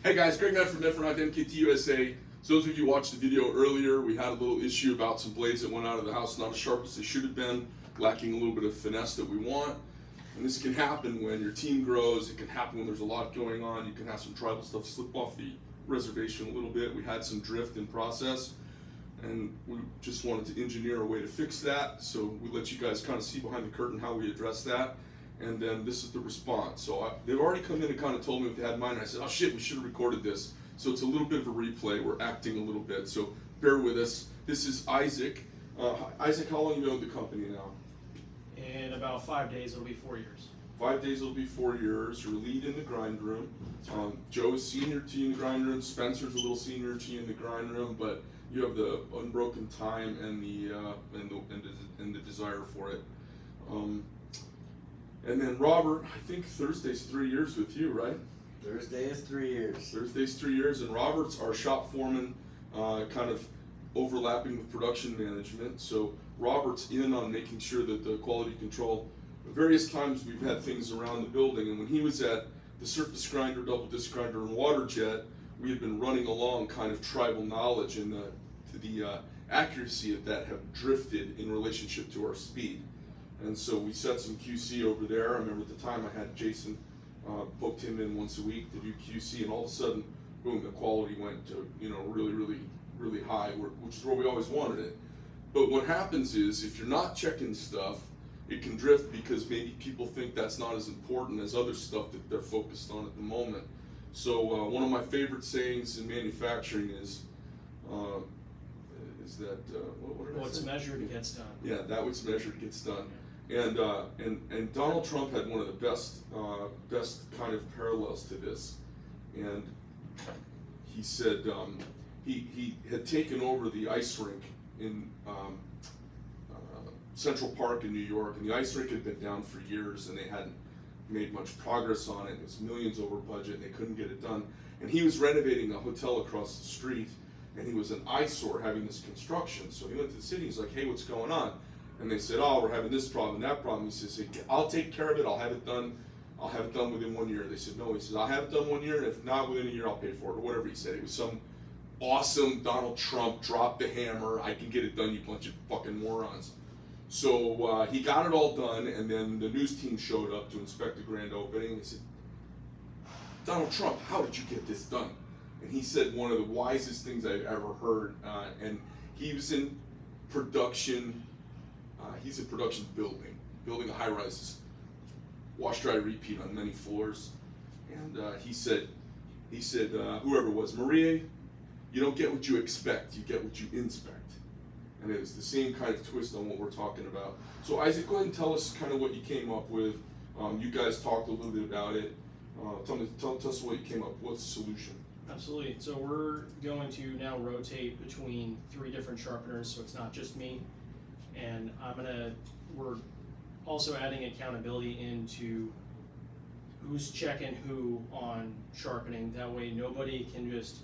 Hey guys, Greg Medford, Medford NKT USA. So those of you who watched the video earlier, we had a little issue about some blades that went out of the house not as sharp as they should have been, lacking a little bit of finesse that we want. And this can happen when your team grows. It can happen when there's a lot going on. You can have some tribal stuff slip off the reservation a little bit. We had some drift in process, and we just wanted to engineer a way to fix that. So we let you guys kind of see behind the curtain how we address that. And then this is the response. So they've already come in and kind of told me what they had in mind. I said, oh shit, we should have recorded this. So it's a little bit of a replay. We're acting a little bit. So bear with us. This is Isaac. Isaac, how long have you owned the company now? In about 5 days, it'll be 4 years. 5 days, it'll be 4 years. You're lead in the grind room. Joe is senior to you in the grind room. Spencer's a little senior to you in the grind room, but you have the unbroken time and the desire for it. And then Robert, I think Thursday's 3 years with you, right? Thursday is 3 years. Thursday's 3 years, and Robert's our shop foreman, kind of overlapping with production management. So Robert's in on making sure that the quality control. Various times we've had things around the building, and when he was at the surface grinder, double disc grinder, and water jet, we had been running along kind of tribal knowledge, and the accuracy of that have drifted in relationship to our speed. And so we set some QC over there. I remember at the time I had Jason booked him in once a week to do QC, and all of a sudden, boom, the quality went to really high, which is where we always wanted it. But what happens is, if you're not checking stuff, it can drift because maybe people think that's not as important as other stuff that they're focused on at the moment. So one of my favorite sayings in manufacturing is that what did I What's say? measured gets done. Yeah, that which measured gets done. And Donald Trump had one of the best kind of parallels to this. And he said he had taken over the ice rink in Central Park in New York, and the ice rink had been down for years, and they hadn't made much progress on it. It was millions over budget, and they couldn't get it done. And he was renovating a hotel across the street, and he was an eyesore having this construction. So he went to the city. He's like, "Hey, what's going on?" And they said, "Oh, we're having this problem and that problem." He says, "Hey, I'll take care of it. I'll have it done. I'll have it done within 1 year." They said, "No." He says, "I'll have it done 1 year, and if not within a year, I'll pay for it," or whatever he said. It was some awesome Donald Trump, drop the hammer, I can get it done, you bunch of fucking morons. So he got it all done, and then the news team showed up to inspect the grand opening. They said, "Donald Trump, how did you get this done?" And he said one of the wisest things I've ever heard, and he was in production. He's in production building a high-rise, wash, dry, repeat on many floors. And he said, whoever it was, "Maria, you don't get what you expect, you get what you inspect." And it was the same kind of twist on what we're talking about. So Isaac, go ahead and tell us kind of what you came up with. You guys talked a little bit about it. Tell us what you came up with. What's the solution? Absolutely. So we're going to now rotate between 3 different sharpeners, so it's not just me. And we're also adding accountability into who's checking who on sharpening. That way nobody can just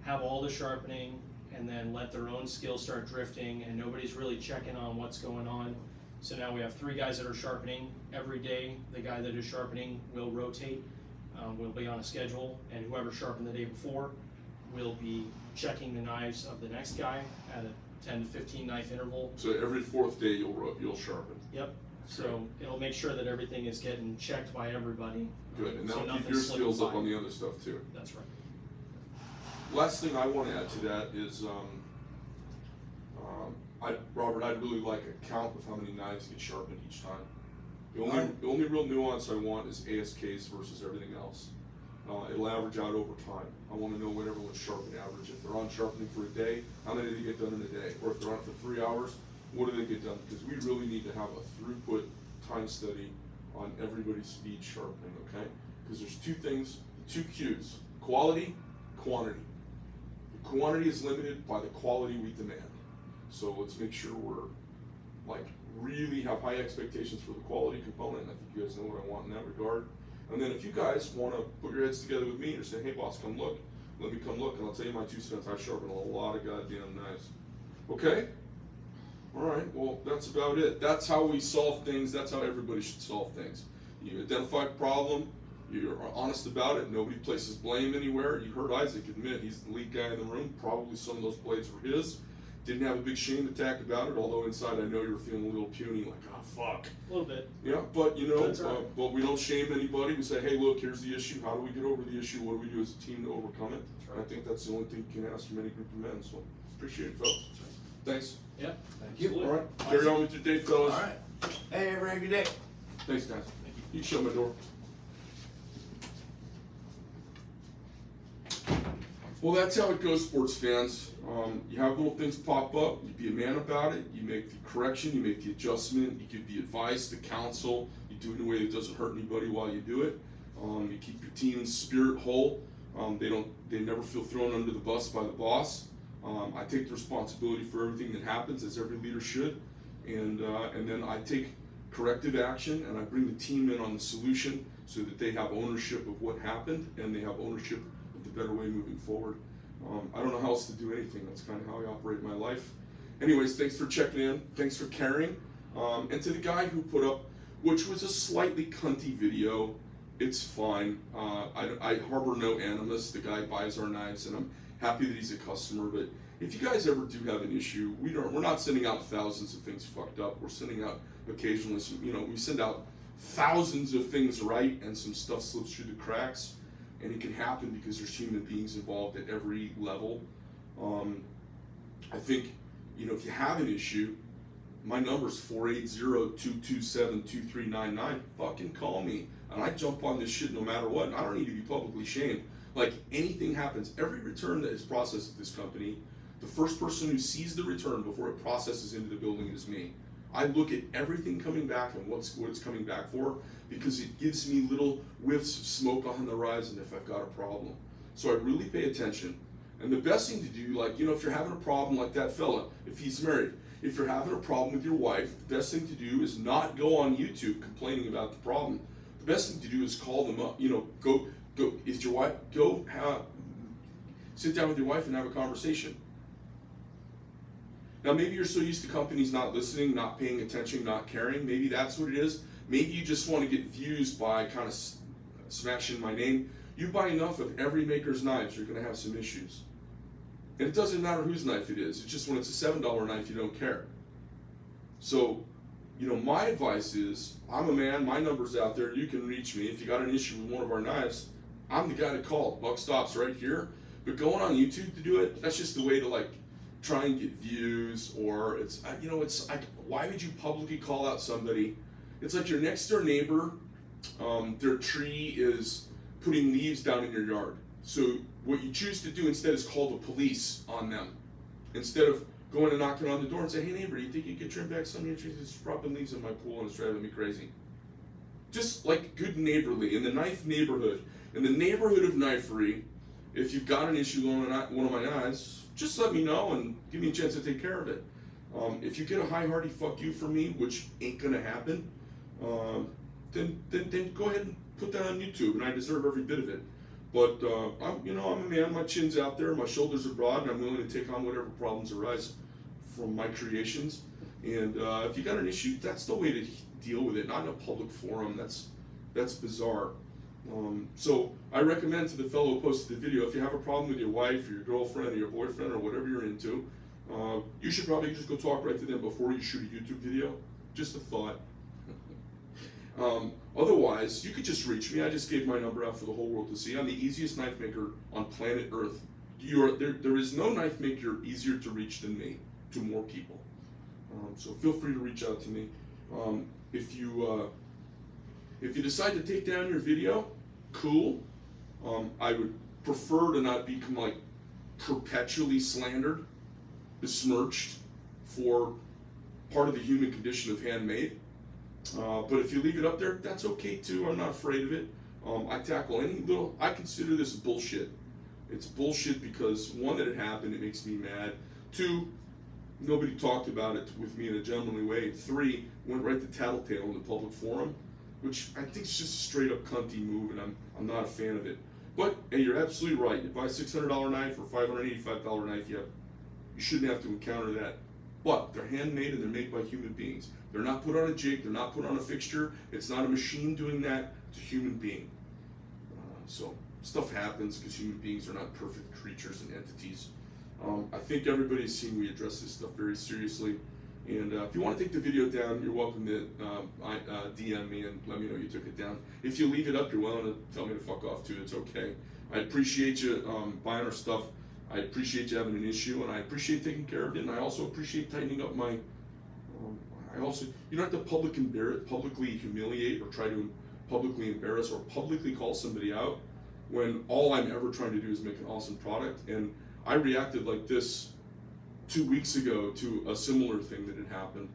have all the sharpening and then let their own skills start drifting, and nobody's really checking on what's going on. So now we have 3 guys that are sharpening every day. The guy that is sharpening will rotate. We'll be on a schedule, and whoever sharpened the day before will be checking the knives of the next guy at a 10 to 15 knife interval. So every 4th day you'll sharpen. Yep. So it'll make sure that everything is getting checked by everybody. Good, and so that'll keep nothing's your slipping skills up by. on the other stuff too. That's right. Last thing I want to add to that is, Robert, I'd really like a count of how many knives get sharpened each time. The only real nuance I want is ASKs versus everything else. It'll average out over time. I want to know what everyone's sharpening average. If they're on sharpening for a day, how many do they get done in a day? Or if they're on for 3 hours, what do they get done? Because we really need to have a throughput time study on everybody's speed sharpening, okay? Because there's 2 things, 2 cues: quality, quantity. The quantity is limited by the quality we demand. So let's make sure we're really have high expectations for the quality component. I think you guys know what I want in that regard. And then if you guys want to put your heads together with me or say, "Hey boss, come look," let me come look, and I'll tell you my 2 cents. I sharpen a lot of goddamn knives. Okay? All right, well, that's about it. That's how we solve things. That's how everybody should solve things. You identify a problem, You're honest about it. Nobody places blame anywhere. You heard Isaac admit he's the lead guy in the room. Probably some of those blades were his. Didn't have a big shame attack about it, although inside I know you were feeling a little puny, like, oh, fuck. A little bit. Yeah, but you know, That's right. but we don't shame anybody. We say, hey, look, here's the issue. How do we get over the issue? What do we do as a team to overcome it? That's right. And I think that's the only thing you can ask from any group of men. So appreciate it, fellas. Thanks. Yeah. Thank you. Absolutely. All right, carry on with your day, fellas. All right. Hey, everyone, have a good day. Thanks, guys. Thank You can shut my door. Well, that's how it goes, sports fans. You have little things pop up, you be a man about it, you make the correction, you make the adjustment, you give the advice, the counsel, you do it in a way that doesn't hurt anybody while you do it. You keep your team's spirit whole. They never feel thrown under the bus by the boss. I take the responsibility for everything that happens, as every leader should, and then I take corrective action and I bring the team in on the solution so that they have ownership of what happened and they have ownership of the better way moving forward. I don't know how else to do anything. That's kind of how I operate my life. Anyways, thanks for checking in. Thanks for caring. And to the guy who put up, which was a slightly cunty video, it's fine. I harbor no animus. The guy buys our knives, and I'm happy that he's a customer. But if you guys ever do have an issue, we're not sending out thousands of things fucked up. We're sending out occasionally some, we send out thousands of things right, and some stuff slips through the cracks. And it can happen because there's human beings involved at every level. I think, if you have an issue, my number's 480-227-2399. Fucking call me. And I jump on this shit no matter what. And I don't need to be publicly shamed. Like, anything happens. Every return that is processed at this company, the first person who sees the return before it processes into the building is me. I look at everything coming back and what it's coming back for, because it gives me little whiffs of smoke on the horizon if I've got a problem. So I really pay attention. And the best thing to do, if you're having a problem like that fella, if he's married, if you're having a problem with your wife, the best thing to do is not go on YouTube complaining about the problem. The best thing to do is call them up. Go. If your wife, sit down with your wife and have a conversation. Now, maybe you're so used to companies not listening, not paying attention, not caring. Maybe that's what it is. Maybe you just want to get views by kind of smashing my name. You buy enough of every maker's knives, you're going to have some issues. And it doesn't matter whose knife it is. It's just when it's a $7 knife, you don't care. So, my advice is, I'm a man, my number's out there, you can reach me. If you got an issue with one of our knives, I'm the guy to call. Buck stops right here. But going on YouTube to do it, that's just the way to try and get views, or why would you publicly call out somebody? It's like your next door neighbor, their tree is putting leaves down in your yard. So what you choose to do instead is call the police on them. Instead of going and knocking on the door and say, hey neighbor, you think you could trim back some of your trees? It's dropping leaves in my pool and it's driving me crazy. Just good neighborly, in the knife neighborhood, in the neighborhood of knifery, if you've got an issue on one of my knives, just let me know and give me a chance to take care of it. If you get a high-hearty fuck you from me, which ain't gonna happen, then go ahead and put that on YouTube, and I deserve every bit of it. But I'm a man. My chin's out there, my shoulders are broad, and I'm willing to take on whatever problems arise from my creations. And if you got an issue, that's the way to deal with it, not in a public forum. That's bizarre. So I recommend to the fellow who posted the video, if you have a problem with your wife or your girlfriend or your boyfriend or whatever you're into, you should probably just go talk right to them before you shoot a YouTube video. Just a thought. Otherwise, you could just reach me. I just gave my number out for the whole world to see. I'm the easiest knife maker on planet Earth. There is no knife maker easier to reach than me, to more people. So feel free to reach out to me. If you decide to take down your video, cool. I would prefer to not become perpetually slandered, besmirched for part of the human condition of handmade. But if you leave it up there, that's okay too. I'm not afraid of it. I tackle I consider this bullshit. It's bullshit because, one, that it happened, it makes me mad. Two, nobody talked about it with me in a gentlemanly way. Three, went right to tattletale in the public forum, which I think is just a straight up cunty move, and I'm not a fan of it. But hey, you're absolutely right. You buy a $600 knife or $585 knife, you shouldn't have to encounter that. But they're handmade and they're made by human beings. They're not put on a jig, they're not put on a fixture. It's not a machine doing that, it's a human being. So stuff happens because human beings are not perfect creatures and entities. I think everybody's seen we address this stuff very seriously. And if you want to take the video down, you're welcome to DM me and let me know you took it down. If you leave it up, you're willing to tell me to fuck off too. It's okay. I appreciate you buying our stuff. I appreciate you having an issue, and I appreciate taking care of it. And I also appreciate tightening up my. You don't have to publicly humiliate or try to publicly embarrass or publicly call somebody out when all I'm ever trying to do is make an awesome product. And I reacted like this 2 weeks ago to a similar thing that had happened.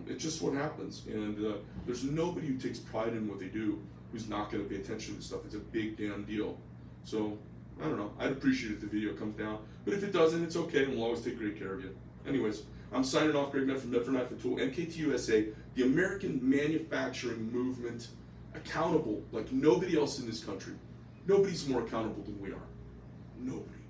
It's just what happens, and there's nobody who takes pride in what they do who's not going to pay attention to stuff. It's a big damn deal. So I don't know. I'd appreciate if the video comes down, but if it doesn't, it's okay, and we'll always take great care of you. Anyways, I'm signing off. Greg Medford from Medford Knife and Tool, MKTUSA, the American manufacturing movement, accountable like nobody else in this country. Nobody's more accountable than we are. Nobody.